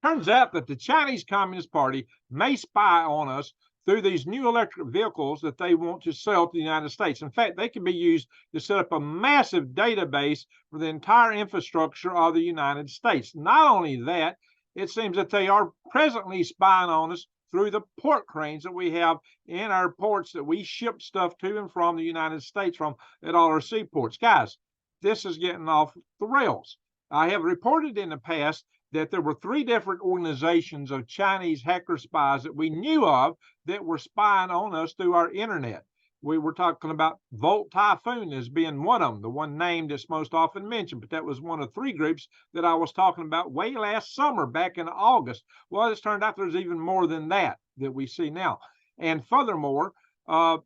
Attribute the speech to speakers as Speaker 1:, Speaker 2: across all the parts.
Speaker 1: Turns out that the Chinese Communist Party may spy on us through these new electric vehicles that they want to sell to the United States. In fact, they can be used to set up a massive database for the entire infrastructure of the United States. Not only that, it seems that they are presently spying on us through the port cranes that we have in our ports that we ship stuff to and from the United States from at all our seaports. Guys, this is getting off the rails. I have reported in the past that there were 3 different organizations of Chinese hacker spies that we knew of that were spying on us through our internet. We were talking about Volt Typhoon as being one of them, the one named that's most often mentioned, but that was one of 3 groups that I was talking about way last summer, back in August. Well, it's turned out there's even more than that we see now. And furthermore,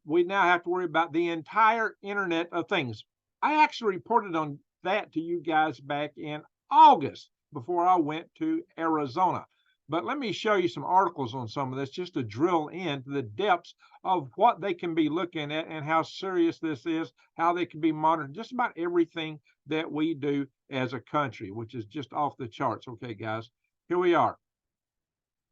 Speaker 1: we now have to worry about the entire Internet of Things. I actually reported on that to you guys back in August before I went to Arizona. But let me show you some articles on some of this just to drill into the depths of what they can be looking at and how serious this is, how they can be monitoring just about everything that we do as a country, which is just off the charts. Okay, guys, here we are.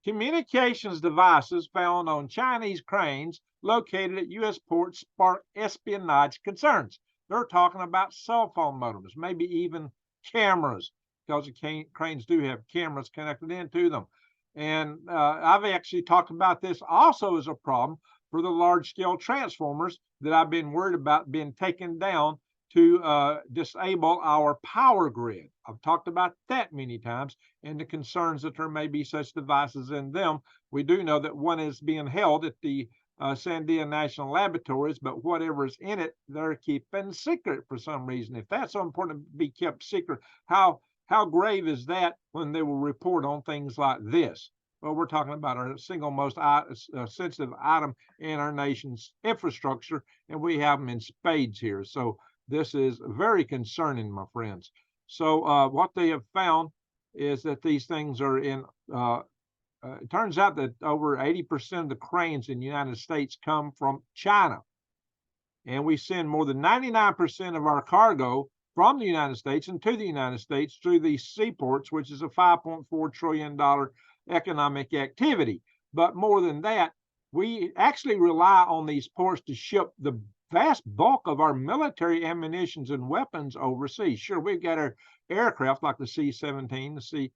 Speaker 1: Communications devices found on Chinese cranes located at U.S. ports spark espionage concerns. They're talking about cell phone modems, maybe even cameras, because the cranes do have cameras connected into them. And I've actually talked about this also as a problem for the large-scale transformers that I've been worried about being taken down to disable our power grid. I've talked about that many times and the concerns that there may be such devices in them. We do know that one is being held at the Sandia National Laboratories, but whatever's in it, they're keeping secret for some reason. If that's so important to be kept secret, how grave is that when they will report on things like this? Well, we're talking about our single most sensitive item in our nation's infrastructure, and we have them in spades here. So this is very concerning, my friends. So what they have found is that these things are in, it turns out that over 80% of the cranes in the United States come from China. And we send more than 99% of our cargo from the United States and to the United States through these seaports, which is a $5.4 trillion economic activity. But more than that, we actually rely on these ports to ship the vast bulk of our military ammunitions and weapons overseas. Sure, we've got our aircraft like the C-17,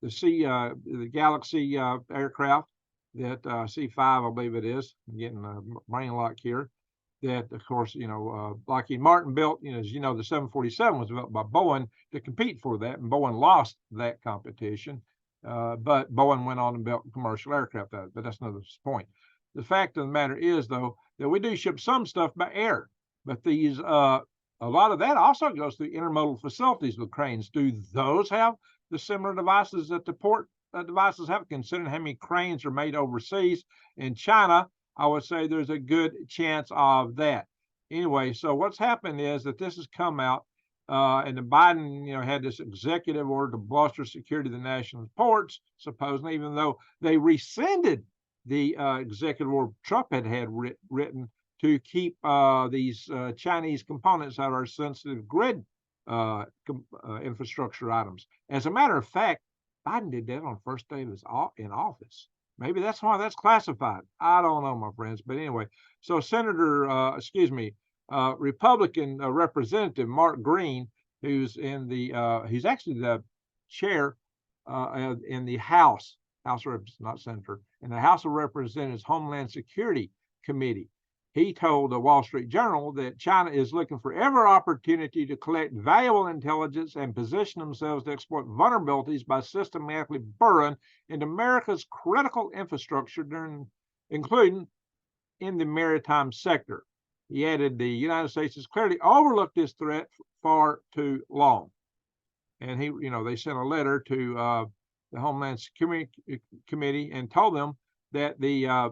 Speaker 1: the Galaxy aircraft, that C-5, I believe it is. I'm getting a brain lock here. That, of course, Lockheed Martin built, as you know, the 747 was built by Boeing to compete for that, and Boeing lost that competition. But Boeing went on and built commercial aircraft out of it, but that's another point. The fact of the matter is, though, that we do ship some stuff by air, but these, a lot of that also goes through intermodal facilities with cranes. Do those have the similar devices that the port devices have, considering how many cranes are made overseas? In China, I would say there's a good chance of that. Anyway, so what's happened is that this has come out, and the Biden, had this executive order to bolster security of the national ports, supposedly, even though they rescinded the executive order Trump had written to keep these Chinese components out of our sensitive grid infrastructure items. As a matter of fact, Biden did that on the first day of his in office. Maybe that's why that's classified. I don't know, my friends. But anyway, so Republican Representative Mark Green, who's he's actually the chair in the House of Representatives, not Senator, in the House of Representatives Homeland Security Committee. He told the Wall Street Journal that China is looking for every opportunity to collect valuable intelligence and position themselves to exploit vulnerabilities by systematically burrowing into America's critical infrastructure, including in the maritime sector. He added the United States has clearly overlooked this threat far too long. And they sent a letter to the Homeland Security Committee and told them that the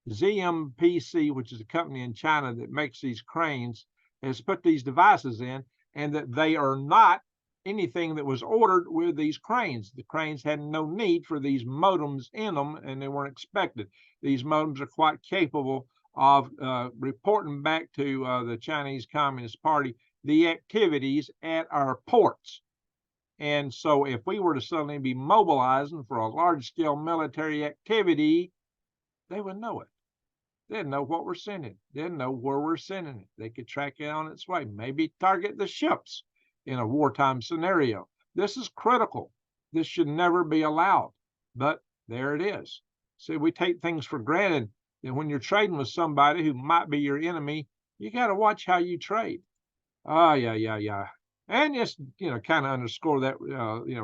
Speaker 1: ZMPC, which is a company in China that makes these cranes, has put these devices in, and that they are not anything that was ordered with these cranes. The cranes had no need for these modems in them, and they weren't expected. These modems are quite capable of reporting back to the Chinese Communist Party the activities at our ports. And so if we were to suddenly be mobilizing for a large-scale military activity, they would know it. They'd know what we're sending. They'd know where we're sending it. They could track it on its way, maybe target the ships in a wartime scenario. This is critical. This should never be allowed, but there it is. See, we take things for granted. And when you're trading with somebody who might be your enemy, you got to watch how you trade. Oh, yeah. And just, kind of underscore that,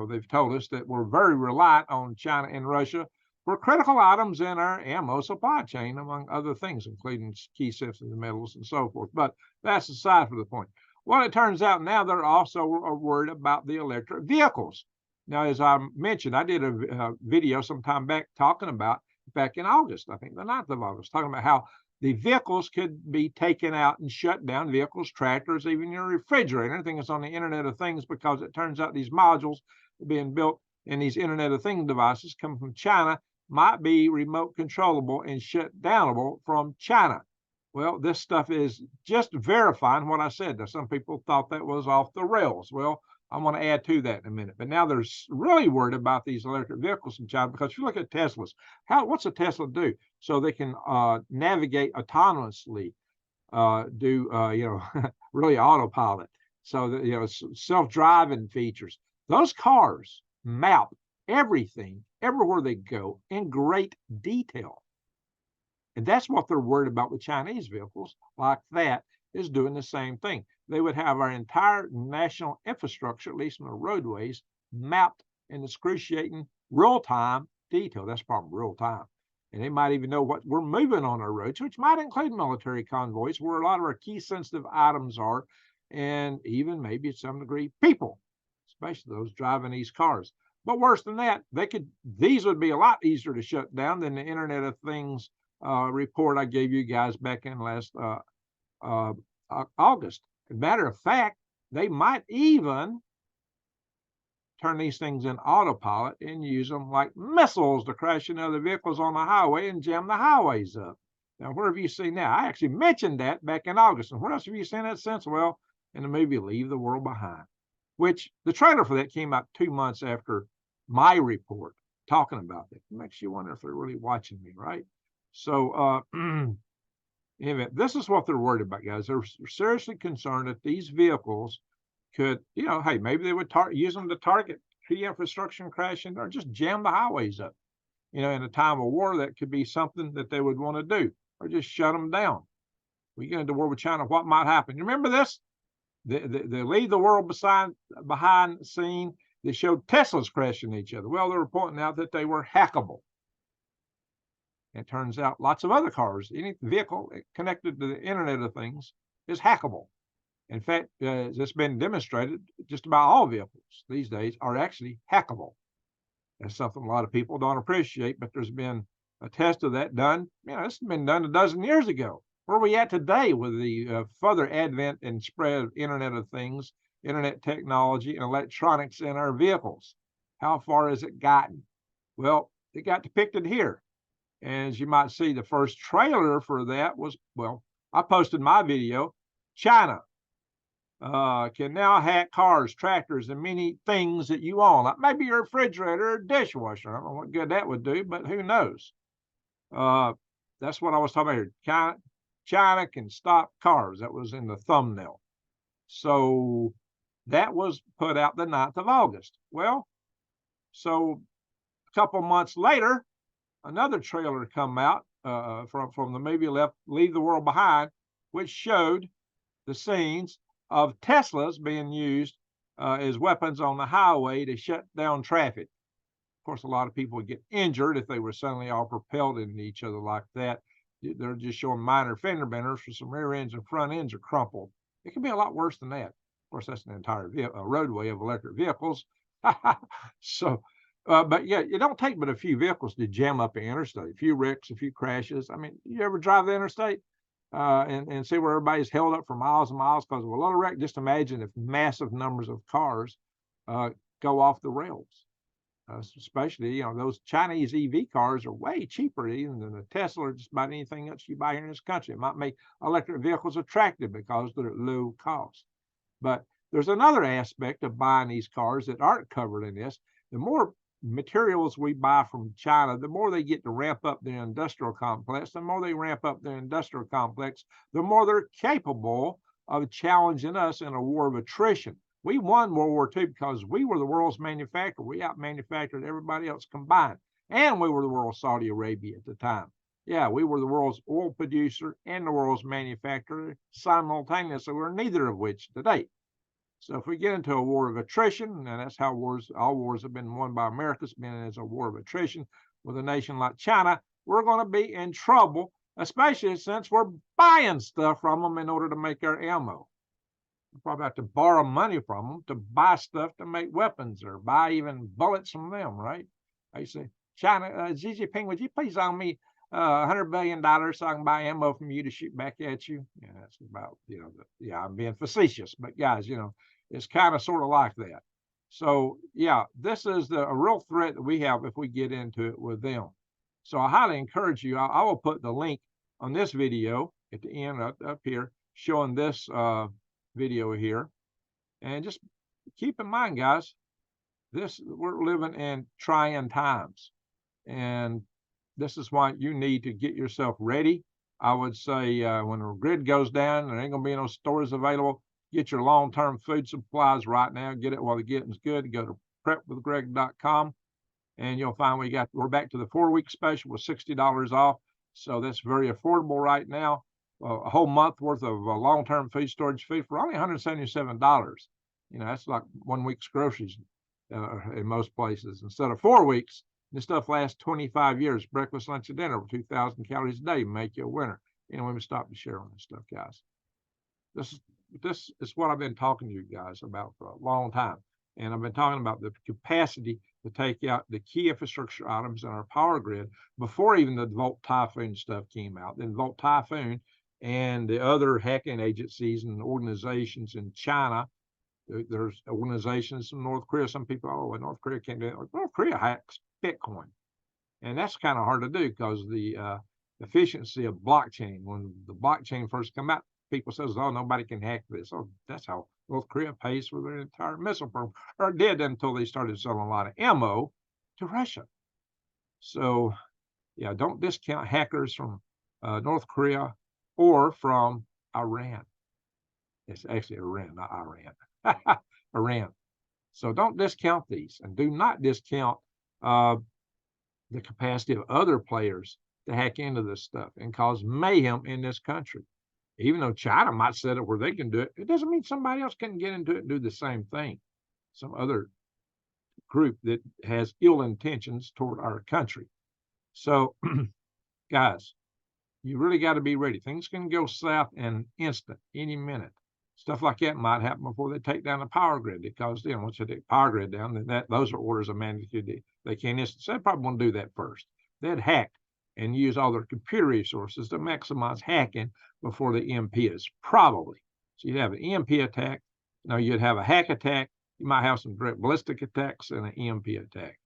Speaker 1: they've told us that we're very reliant on China and Russia for critical items in our ammo supply chain, among other things, including key sensitive metals and so forth. But that's aside from the point. Well, it turns out now they're also worried about the electric vehicles. Now, as I mentioned, I did a video sometime back talking about, back in August, I think the 9th of August, talking about how the vehicles could be taken out and shut down, vehicles, tractors, even your refrigerator, anything that's on the Internet of Things, because it turns out these modules being built in these Internet of Things devices come from China, might be remote controllable and shut downable from China. Well, this stuff is just verifying what I said. Now, some people thought that was off the rails. Well, I want to add to that in a minute. But now they're really worried about these electric vehicles in China, because if you look at Teslas, what's a Tesla do? So they can navigate autonomously, do really autopilot. So that, self-driving features. Those cars map everything, everywhere they go, in great detail. And that's what they're worried about with Chinese vehicles like that, is doing the same thing. They would have our entire national infrastructure, at least on the roadways, mapped in excruciating real-time detail. That's probably real time. And they might even know what we're moving on our roads, which might include military convoys, where a lot of our key sensitive items are, and even maybe to some degree people, especially those driving these cars. But worse than that, these would be a lot easier to shut down than the Internet of Things report I gave you guys back in last August. As a matter of fact, they might even turn these things in autopilot and use them like missiles to crash into other vehicles on the highway and jam the highways up. Now, where have you seen that? I actually mentioned that back in August. And where else have you seen that since? Well, in the movie Leave the World Behind, which the trailer for that came out 2 months after my report talking about it. It makes you wonder if they're really watching me, right? So, anyway, this is what they're worried about, guys. They're seriously concerned that these vehicles could, hey, maybe they would use them to target key infrastructure and crash in, or just jam the highways up. In a time of war, that could be something that they would want to do, or just shut them down. We get into war with China, what might happen? You remember this? The Leave the World Behind scene that showed Teslas crashing each other. Well, they were pointing out that they were hackable. It turns out lots of other cars, any vehicle connected to the Internet of Things, is hackable. In fact, it's been demonstrated, just about all vehicles these days are actually hackable. That's something a lot of people don't appreciate, but there's been a test of that done. It's been done a dozen years ago. Where are we at today with the further advent and spread of Internet of Things, Internet technology, and electronics in our vehicles? How far has it gotten? Well, it got depicted here. And as you might see, the first trailer for that was, well, I posted my video. China can now hack cars, tractors, and many things that you own, like maybe your refrigerator or dishwasher. I don't know what good that would do, but who knows? That's what I was talking about here. China can stop cars. That was in the thumbnail. So that was put out the 9th of August. Well, so a couple months later, another trailer come out from the movie Leave the World Behind, which showed the scenes of Teslas being used as weapons on the highway to shut down traffic. Of course, a lot of people would get injured if they were suddenly all propelled into each other like that. They're just showing minor fender benders for some rear ends and front ends are crumpled. It can be a lot worse than that. Of course, that's an entire roadway of electric vehicles. So, but yeah, it don't take but a few vehicles to jam up the interstate. A few wrecks, a few crashes. I mean, you ever drive the interstate and see where everybody's held up for miles and miles because of a little wreck? Just imagine if massive numbers of cars go off the rails. Especially, those Chinese EV cars are way cheaper even than a Tesla or just about anything else you buy here in this country. It might make electric vehicles attractive because they're low cost. But There's another aspect of buying these cars that aren't covered in this. The more materials we buy from China, the more they get to ramp up their industrial complex. The more they ramp up their industrial complex, the more they're capable of challenging us in a war of attrition. We won World War II because we were the world's manufacturer. We out-manufactured everybody else combined. And we were the world's Saudi Arabia at the time. Yeah, we were the world's oil producer and the world's manufacturer simultaneously. We're neither of which today. So if we get into a war of attrition, and that's how all wars have been won by America, it's been as a war of attrition with a nation like China, we're going to be in trouble, especially since we're buying stuff from them in order to make our ammo. We're probably have to borrow money from them to buy stuff to make weapons or buy even bullets from them, right? I say, China, Xi Jinping, would you please loan me $100 billion so I can buy ammo from you to shoot back at you? Yeah, that's about, yeah, I'm being facetious, but guys, it's kind of sort of like that. So yeah, this is a real threat that we have if we get into it with them. So I highly encourage you. I will put the link on this video at the end up here showing this video here. And just keep in mind, guys, we're living in trying times. And this is why you need to get yourself ready. I would say when the grid goes down, there ain't going to be no stores available. Get your long-term food supplies right now. Get it while the getting's good. Go to prepwithgreg.com, and you'll find we're back to the 4-week special with $60 off. So that's very affordable right now. A whole month worth of long-term food storage food for only $177. That's like 1 week's groceries in most places. Instead of 4 weeks, this stuff lasts 25 years. Breakfast, lunch, and dinner with 2,000 calories a day. Make you a winner. Let me stop and share on this stuff, guys. This is what I've been talking to you guys about for a long time. And I've been talking about the capacity to take out the key infrastructure items in our power grid before even the Volt Typhoon stuff came out. Then Volt Typhoon and the other hacking agencies and organizations in China. There's organizations in North Korea. Some people, North Korea can't do it. North Korea hacks Bitcoin. And that's kind of hard to do because the efficiency of blockchain, when the blockchain first came out, people says, oh, nobody can hack this. Oh, that's how North Korea pays for their entire missile program, or did until they started selling a lot of ammo to Russia. So, yeah, don't discount hackers from North Korea or from Iran. It's actually Iran, not Iran. Iran. So don't discount these, and do not discount the capacity of other players to hack into this stuff and cause mayhem in this country. Even though China might set it where they can do it, it doesn't mean somebody else can get into it and do the same thing. Some other group that has ill intentions toward our country. So, guys, you really got to be ready. Things can go south in an instant, any minute. Stuff like that might happen before they take down the power grid, because once they take the power grid down, then those are orders of magnitude. They can't instantly. So they probably want to do that first. They'd hack and use all their computer resources to maximize hacking before the EMP is, probably. So you'd have an EMP attack. You'd have a hack attack. You might have some direct ballistic attacks and an EMP attack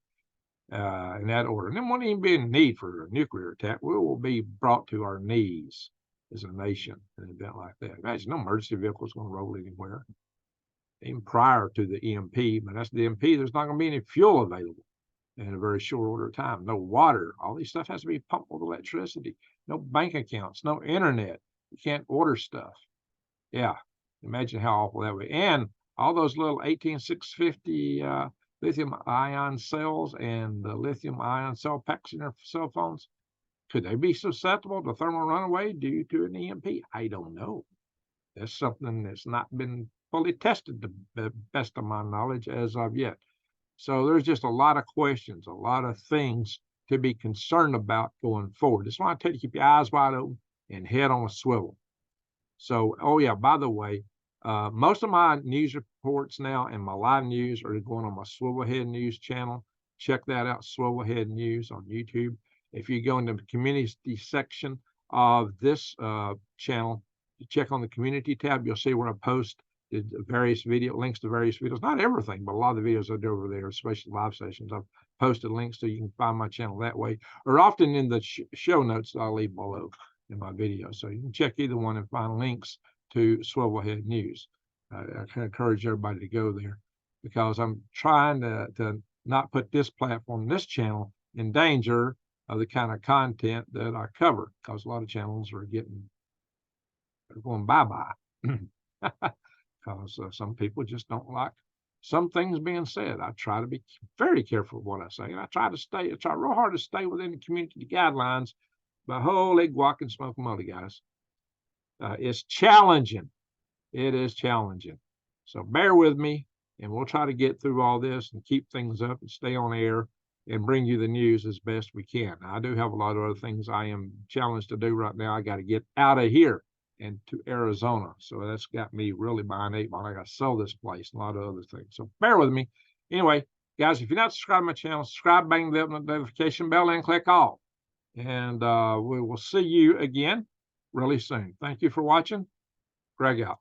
Speaker 1: in that order. And then won't even be a need for a nuclear attack. We will be brought to our knees as a nation in an event like that. Imagine no emergency vehicle is going to roll anywhere, even prior to the EMP. But that's the EMP. There's not going to be any fuel available in a very short order of time. No water. All these stuff has to be pumped with electricity. No bank accounts. No internet. You can't order stuff. Yeah. Imagine how awful that would be. And all those little 18650 lithium ion cells and the lithium ion cell packs in their cell phones, could they be susceptible to thermal runaway due to an EMP? I don't know. That's something that's not been fully tested to the best of my knowledge as of yet. So there's just a lot of questions, a lot of things to be concerned about going forward. That's why I tell you to keep your eyes wide open and head on a swivel. So, by the way, most of my news reports now and my live news are going on my Swivelhead News channel. Check that out, Swivelhead News on YouTube. If you go into the community section of this channel, you check on the community tab, you'll see where I post the various links to various videos. Not everything, but a lot of the videos I do over there, especially live sessions, I've posted links so you can find my channel that way, or often in the show notes that I'll leave below in my video. So you can check either one and find links to Swivelhead News. I can encourage everybody to go there because I'm trying to not put this platform, this channel, in danger of the kind of content that I cover, because a lot of channels are going bye-bye because some people just don't like some things being said. I try to be very careful of what I say, and I try real hard to stay within the community guidelines. But holy guac and smoke-a-moly, guys, it's challenging. It is challenging. So bear with me, and we'll try to get through all this and keep things up and stay on air and bring you the news as best we can. Now, I do have a lot of other things I am challenged to do right now. I got to get out of here and to Arizona. So that's got me really behind 8 ball. I got to sell this place and a lot of other things. So bear with me. Anyway, guys, if you're not subscribed to my channel, subscribe, bang the notification bell, and click all. And we will see you again really soon. Thank you for watching. Greg out.